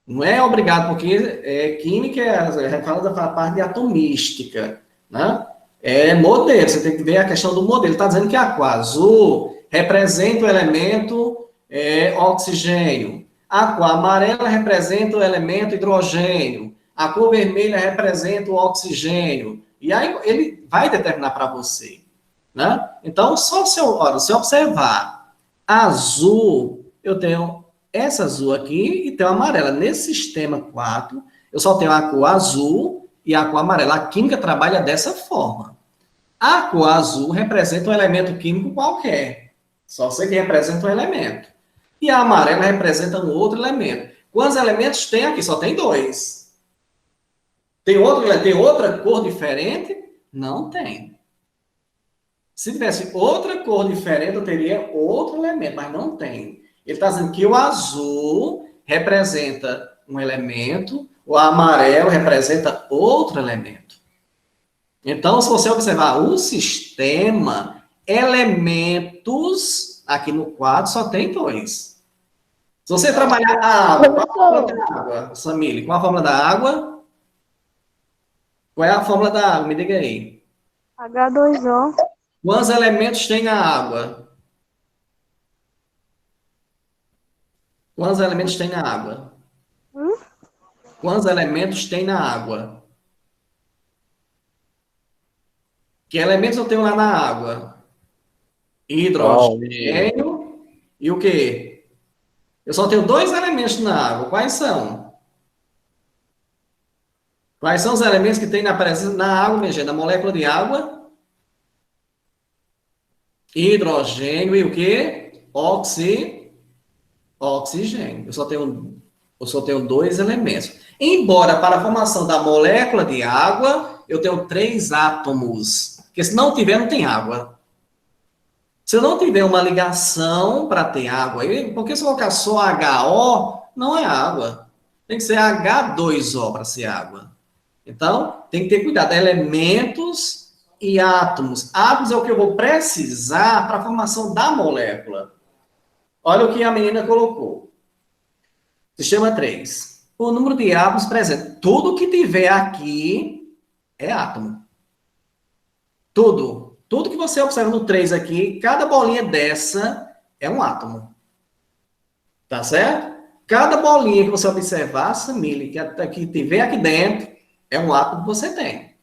Não é obrigado, porque química fala da parte de atomística, né? É modelo, você tem que ver a questão do modelo. Está dizendo que a cor azul representa o elemento oxigênio. A cor amarela representa o elemento hidrogênio. A cor vermelha representa o oxigênio. E aí ele vai determinar para você, né? Então, só se observar azul, eu tenho essa azul aqui e tenho a amarela. Nesse sistema 4, eu só tenho a cor azul e a cor amarela. A química trabalha dessa forma. A cor azul representa um elemento químico qualquer. Só sei que representa um elemento. E a amarela representa um outro elemento. Quantos elementos tem aqui? Só tem 2. Tem outra cor diferente? Não tem. Se tivesse outra cor diferente, eu teria outro elemento, mas não tem. Ele está dizendo que o azul representa um elemento, o amarelo representa outro elemento. Então, se você observar o sistema, elementos, aqui no quadro só tem 2. Se você trabalhar a água, qual a fórmula da água, Samile? Qual a fórmula da água? Qual é a fórmula da água? Me diga aí. H2O. Quantos elementos tem na água? Quantos elementos tem na água? Quantos elementos tem na água? Que elementos eu tenho lá na água? Hidrogênio e o quê? Eu só tenho 2 elementos na água. Quais são? Quais são os elementos que tem na presença na água, minha gente? Na molécula de água? Hidrogênio e o quê? Oxigênio. Eu só tenho 2 elementos. Embora para a formação da molécula de água, eu tenho 3 átomos. Porque se não tiver, não tem água. Se eu não tiver uma ligação para ter água, porque se eu colocar só HO, não é água. Tem que ser H2O para ser água. Então, tem que ter cuidado. Elementos e átomos. Átomos é o que eu vou precisar para a formação da molécula. Olha o que a menina colocou. Sistema 3. O número de átomos presente. Tudo que tiver aqui é átomo. Tudo. Tudo que você observa no 3 aqui, cada bolinha dessa é um átomo. Tá certo? Cada bolinha que você observar, Samile, que tiver aqui dentro, é um átomo que você tem.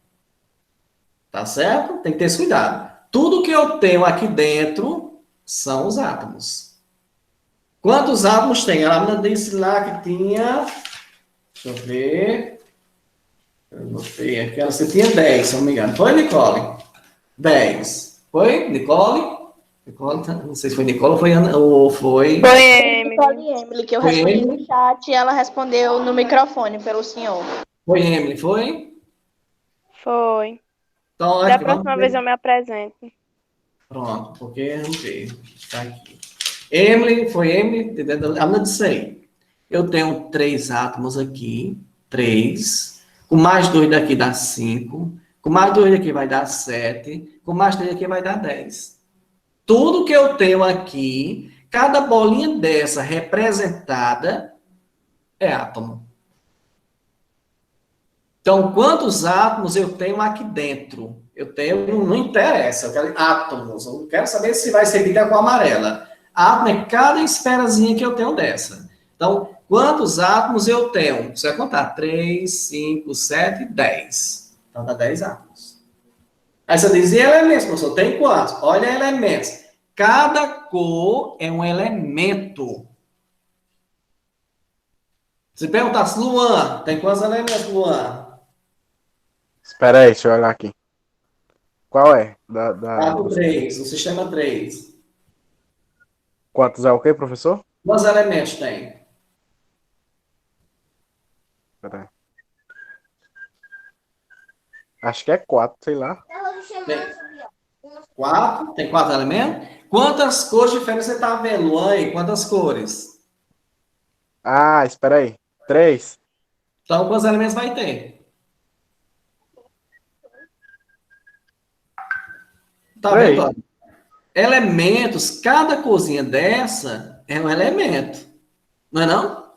Tá certo? Tem que ter esse cuidado. Tudo que eu tenho aqui dentro são os átomos. Quantos átomos tem? A menina disse lá que tinha Deixa eu ver. Eu notei aqui. Você tinha 10, se não me engano. Foi, Nicole? 10. Foi, Nicole? Nicole, não sei se foi Nicole ou foi Ana, ou foi... Foi, Emily. Nicole Emily, que eu Foi respondi Emily? no chat e ela respondeu no microfone pelo senhor. Foi Emily, foi? Foi. Então, Da aqui, vamos próxima ver. vez eu me apresento. Pronto, porque eu não veio. Está aqui. Emily, foi Emily, aluna disso aí. Eu tenho 3 átomos aqui, 3. Com mais 2 daqui dá 5. Com mais 2 daqui vai dar 7. Com mais 3 daqui vai dar 10. Tudo que eu tenho aqui, cada bolinha dessa representada é átomo. Então, quantos átomos eu tenho aqui dentro? Eu tenho, não interessa, eu quero átomos. Eu não quero saber se vai ser com a amarela. Átomo é cada esferazinha que eu tenho dessa. Então, quantos átomos eu tenho? Você vai contar. 3, 5, 7, 10. Então, dá 10 átomos. Aí você diz, e elementos, professor? Tem quantos? Olha elementos. Cada cor é um elemento. Se perguntasse, Luan, tem quantos elementos, Luan? Espera aí, deixa eu olhar aqui. Qual é? 3, o sistema 3. Quantos é o quê, professor? Quantos elementos tem? Espera aí. Acho que é 4, sei lá. Tem 4? Tem 4 elementos? Quantas cores diferentes você está vendo, Luan? Aí? Quantas cores? Ah, espera aí. 3. Então, quantos elementos vai ter? Tá vendo? Olha? Elementos, cada corzinha dessa é um elemento. Não é não?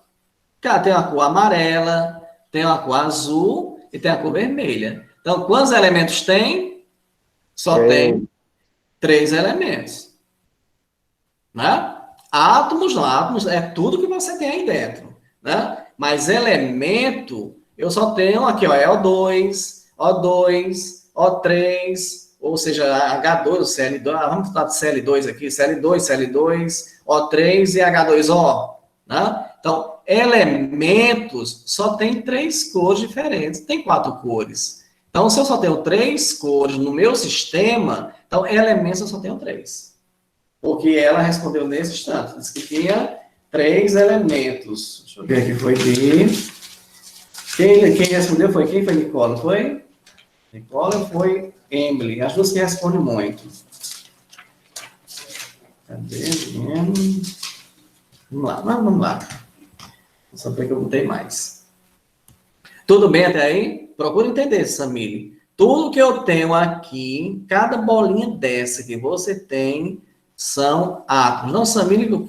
Cara, tem uma cor amarela, tem uma cor azul e tem a cor vermelha. Então, quantos elementos tem? Só tem 3 elementos. Né? Átomos não, átomos é tudo que você tem aí dentro. Né? Mas elemento, eu só tenho aqui, ó, é O2, O2, O3, ou seja, H2, Cl2, vamos falar de Cl2 aqui, Cl2, Cl2, O3 e H2O. Né? Então, elementos só tem 3 cores diferentes, tem 4 cores. Então, se eu só tenho 3 cores no meu sistema, então elementos eu só tenho 3. Porque ela respondeu nesse instante, disse que tinha 3 elementos. Deixa eu ver aqui, foi de... Quem respondeu foi quem? Foi Nicole, foi? Nicole foi Emily. As duas que respondem muito. Cadê? Vamos lá, vamos lá. Só porque eu botei mais. Tudo bem até aí? Procura entender, Samile. Tudo que eu tenho aqui, cada bolinha dessa que você tem, são átomos. Não, Samile,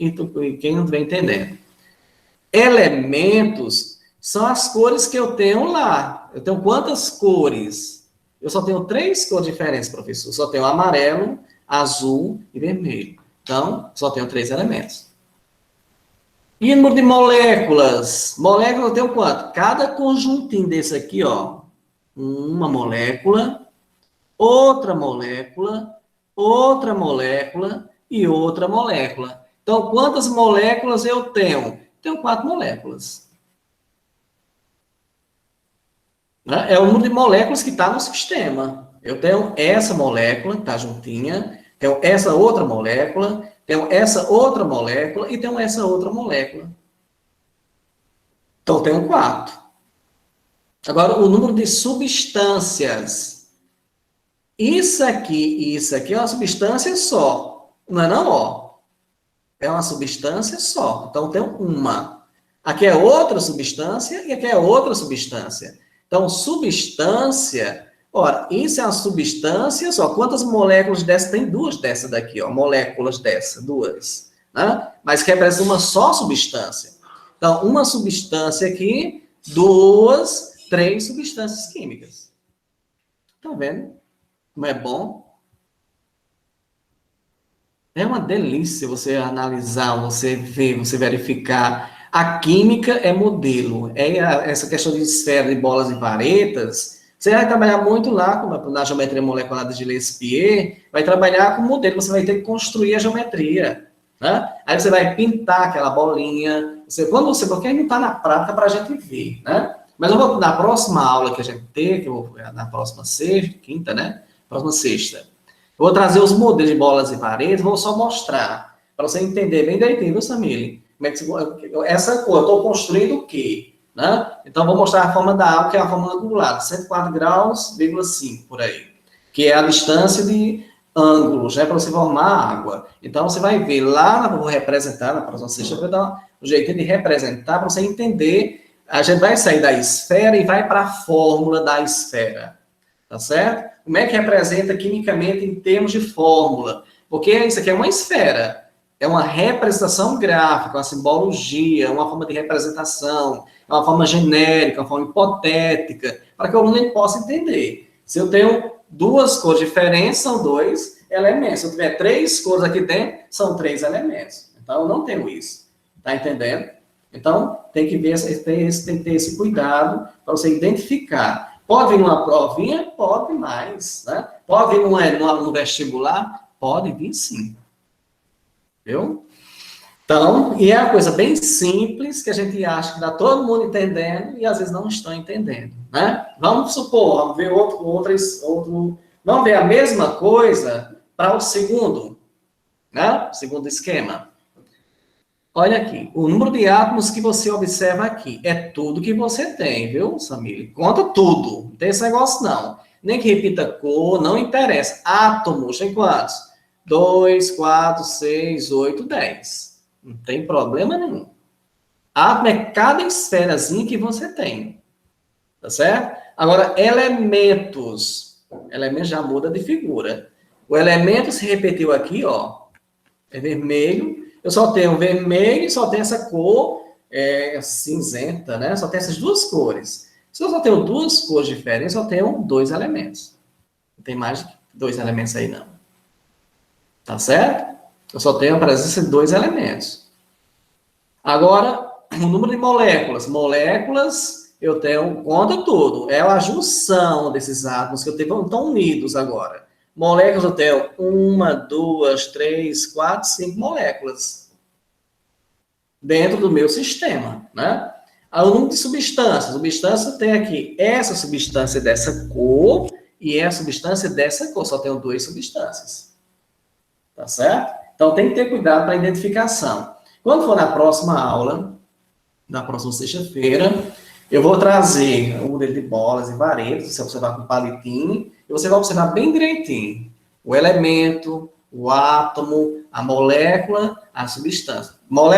quem não vem entendendo. Elementos são as cores que eu tenho lá. Eu tenho quantas cores? Eu só tenho 3 cores diferentes, professor. Eu só tenho amarelo, azul e vermelho. Então, só tenho 3 elementos. E número de moléculas? Moléculas eu tenho quanto? Cada conjuntinho desse aqui, ó. Uma molécula, outra molécula, outra molécula e outra molécula. Então, quantas moléculas eu tenho? Tenho 4 moléculas. É o número de moléculas que está no sistema. Eu tenho essa molécula, que está juntinha, tenho essa outra molécula, tenho essa outra molécula e tenho essa outra molécula. Então, eu tenho 4. Agora, o número de substâncias. Isso aqui e isso aqui é uma substância só. Não é não, ó? É uma substância só. Então, tem uma. Aqui é outra substância e aqui é outra substância. Então, substância... Ora, isso é uma substância só. Quantas moléculas dessa? Tem 2 dessa daqui, ó. Moléculas dessa, 2. Né? Mas que representa uma só substância. Então, uma substância aqui, 2, 3 substâncias químicas. Tá vendo? Como é bom? É uma delícia você analisar, você ver, você verificar. A química é modelo. Essa questão de esfera, de bolas e varetas, você vai trabalhar muito lá, na geometria molecular de Gillespie, vai trabalhar com modelo, você vai ter que construir a geometria. Né? Aí você vai pintar aquela bolinha, Porque não está na prática para a gente ver, né? Mas eu vou, na próxima aula que a gente ter, na próxima sexta, quinta, né? Próxima sexta, eu vou trazer os modelos de bolas e paredes, vou só mostrar, para você entender bem direitinho, viu, Samile? Como é que essa cor, eu estou construindo o quê? Né? Então, vou mostrar a forma da água, que é a forma angular, 104 graus, 5, por aí, que é a distância de ângulos, né, para você formar a água. Então, você vai ver lá, vou representar, na próxima sexta, eu vou dar um jeito de representar, para você entender. A gente vai sair da esfera e vai para a fórmula da esfera, tá certo? Como é que representa quimicamente em termos de fórmula? Porque isso aqui é uma esfera. É uma representação gráfica, uma simbologia, uma forma de representação, é uma forma genérica, uma forma hipotética, para que o aluno possa entender. Se eu tenho duas cores diferentes, são 2 elementos. Se eu tiver 3 cores aqui dentro, são 3 elementos. Então, eu não tenho isso. Está entendendo? Então, tem que ver, tem que ter esse cuidado para você identificar. Pode vir numa provinha? Pode mais. Né? Pode vir no vestibular? Pode vir sim. Viu? Então, e é uma coisa bem simples, que a gente acha que está todo mundo entendendo e às vezes não estão entendendo, né? Vamos supor, vamos ver vamos ver a mesma coisa para o segundo, né? Segundo esquema. Olha aqui, o número de átomos que você observa aqui é tudo que você tem, viu, Samir? Conta tudo, não tem esse negócio não. Nem que repita cor, não interessa. Átomos, tem quantos? 2, 4, 6, 8, 10. Não tem problema nenhum. Átomo é cada esferazinha que você tem. Tá certo? Agora, elementos. Elementos já muda de figura. O elemento se repetiu aqui, ó. É vermelho. Eu só tenho vermelho e só tenho essa cor cinzenta, né? Só tenho essas duas cores. Se eu só tenho duas cores diferentes, eu só tenho 2 elementos. Não tem mais 2 elementos aí, não. Tá certo? Eu só tenho a presença de 2 elementos. Agora, o número de moléculas. Moléculas, eu tenho, conta tudo. É a junção desses átomos que eu tenho, estão unidos agora. Moléculas, eu tenho 1, 2, 3, 4, 5 moléculas. Dentro do meu sistema, né? O número de substâncias. Substância tem aqui essa substância dessa cor e essa substância dessa cor. Só tenho 2 substâncias. Tá certo? Então, tem que ter cuidado para a identificação. Quando for na próxima aula, na próxima sexta-feira, eu vou trazer o modelo de bolas e varetas, você vai observar com palitinho, e você vai observar bem direitinho o elemento, o átomo, a molécula, a substância.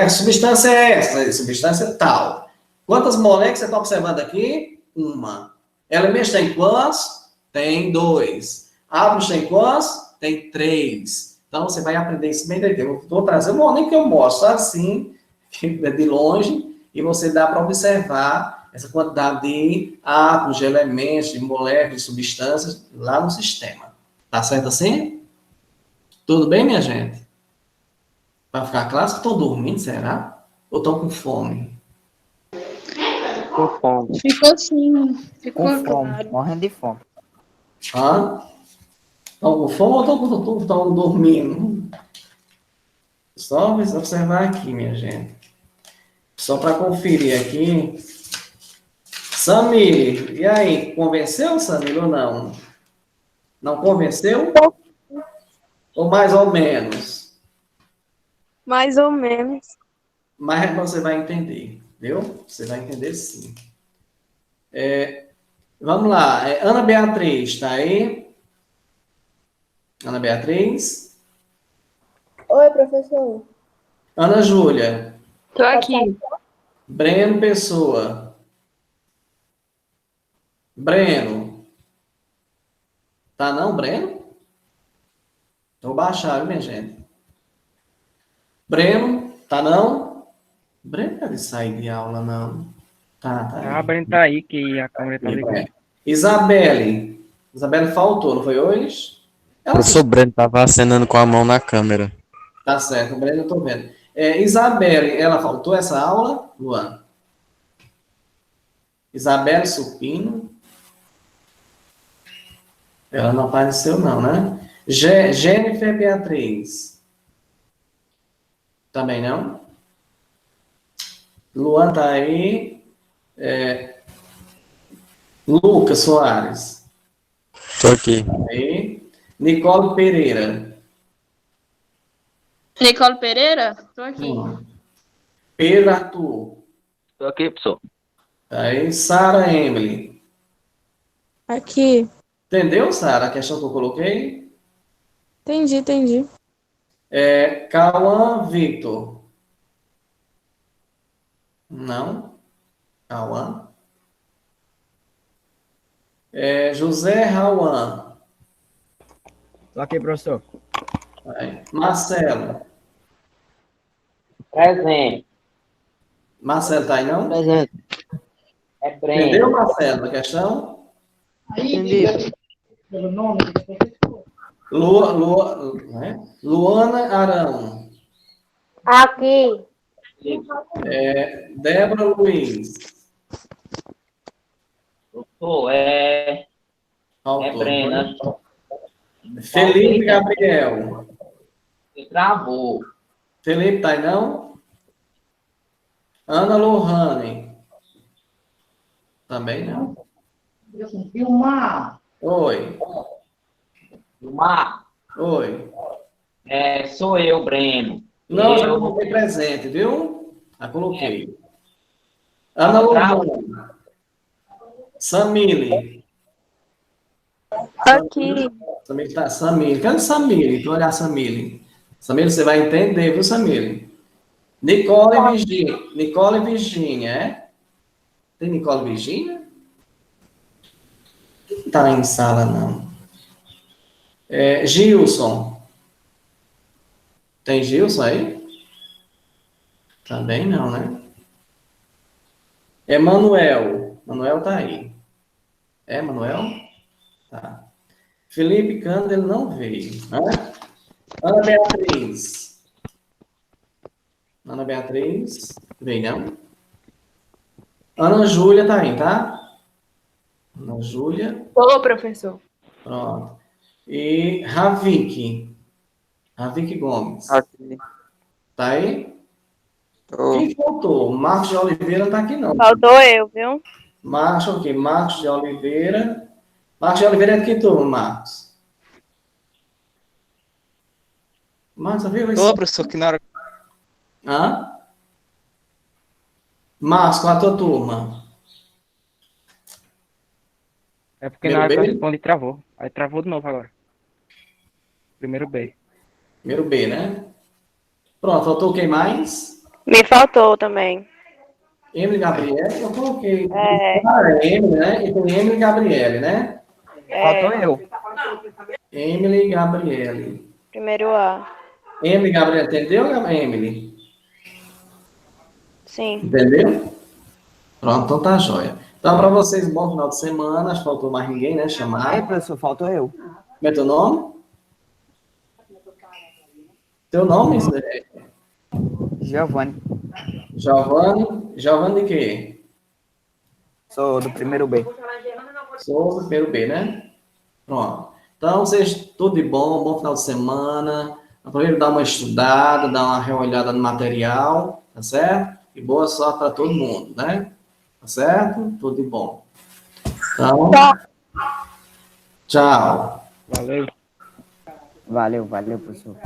Substância é essa, substância é tal. Quantas moléculas você está observando aqui? 1. Elementos tem quantos? Tem 2. Átomos tem quantos? Tem 3. Então, você vai aprender isso bem direitinho. Eu vou trazer, nem que eu mostre assim, de longe, e você dá para observar essa quantidade de átomos, de elementos, de moléculas, de substâncias lá no sistema. Tá certo assim? Tudo bem, minha gente? Vai ficar claro? Vocês estão dormindo, será? Ou estão com fome? Com fome. Ficou sim. Ficou Com fome, claro. morrendo de fome. Hã? Estão com fome ou estão dormindo? Só observar aqui, minha gente. Só para conferir aqui. Samir, e aí? Convenceu, Samir, ou não? Não convenceu? Ou mais ou menos? Mais ou menos. Mas você vai entender, viu? Você vai entender sim. Vamos lá. Ana Beatriz, está aí? Ana Beatriz? Oi, professor. Ana Júlia? Tô aqui. Breno Pessoa? Breno? Tá não, Breno? Vou baixar, viu, minha gente? Breno? Tá não? Breno deve sair de aula, não. Tá aí. A Breno tá aí, que a câmera tá ligada. Isabelle. Isabelle faltou, não foi hoje? O professor Breno estava acenando com a mão na câmera. Tá certo, o Breno eu tô vendo. Isabelle, ela faltou essa aula, Luan? Isabelle Supino. Ela não apareceu, não, né? Jennifer Beatriz. Também não? Luan tá aí. Lucas Soares. Tô aqui. Aí. Nicole Pereira. Nicole Pereira? Tô aqui. Pedro Arthur. Tô aqui, professor. Aí. Sara Emily. Aqui. Entendeu, Sara, a questão que eu coloquei? Entendi. Cauã Victor. Não. Cauã. José Rauan. Tô aqui, professor. Aí. Marcelo. Presente. Marcelo tá aí, não? Presente. É Breno. Entendeu, Marcelo, a questão? Entendi. Luana Arão. Aqui. Débora Luiz. Doutor, é Faltou, Breno. né? Felipe Gabriel. Travou. Felipe tá aí, não? Ana Lohane. Também não. Filmar. Oi. Filmar. Oi. Sou eu, Breno. Não, já coloquei presente, viu? Já coloquei. Ana Lohane. Samile. Aqui. Samile tá. Samile. Cadê Samile? Tu olhar Samile. Samile, você vai entender, viu, Samile? Nicole Virgínia. Nicole Virgínia, é? Tem Nicole Virgínia? Não tá em sala, não. Gilson. Tem Gilson aí? Também não, né? Manuel. Manuel tá aí. Manuel? Tá. Felipe Cândido, ele não veio. Né? Ana Beatriz. Ana Beatriz. Veio, não? Ana Júlia tá aí, tá? Ana Júlia. Ô, professor. Pronto. E Ravik. Ravik Gomes. Aqui. Tá aí? Tô. Quem faltou? Marcos de Oliveira não tá aqui, não. Faltou eu, viu? Marcos, o quê? Marcos de Oliveira. Marcos de Oliveira é de que turma, Marcos? Marcos, viu isso? Ô, professor, que na hora. Hã? Marcos, qual a tua turma? É porque na hora que eu Primeiro B? respondi travou. Aí travou de novo agora. Primeiro B. Primeiro B, né? Pronto, faltou quem mais? Me faltou também. Emily Gabriele, eu coloquei. É. Emily, né? E tem Emily Gabriele, né? Faltou eu. Emily Gabriele. Primeiro A. Emily Gabriele, entendeu, Emily? Sim. Entendeu? Pronto, então tá jóia. Então, para vocês, bom final de semana. Acho que faltou mais ninguém, né? Chamar. professor, faltou eu. Como é teu nome? Teu nome, Zé? Giovanni. Giovanni. Giovanni de quê? Sou do primeiro B. Sou do primeiro B, né? Pronto. Então, vocês, tudo de bom, bom final de semana. Aproveita dar uma estudada, dar uma reolhada no material, tá certo? E boa sorte para todo mundo, né? Tá certo? Tudo de bom. Então, tchau. Valeu, professor.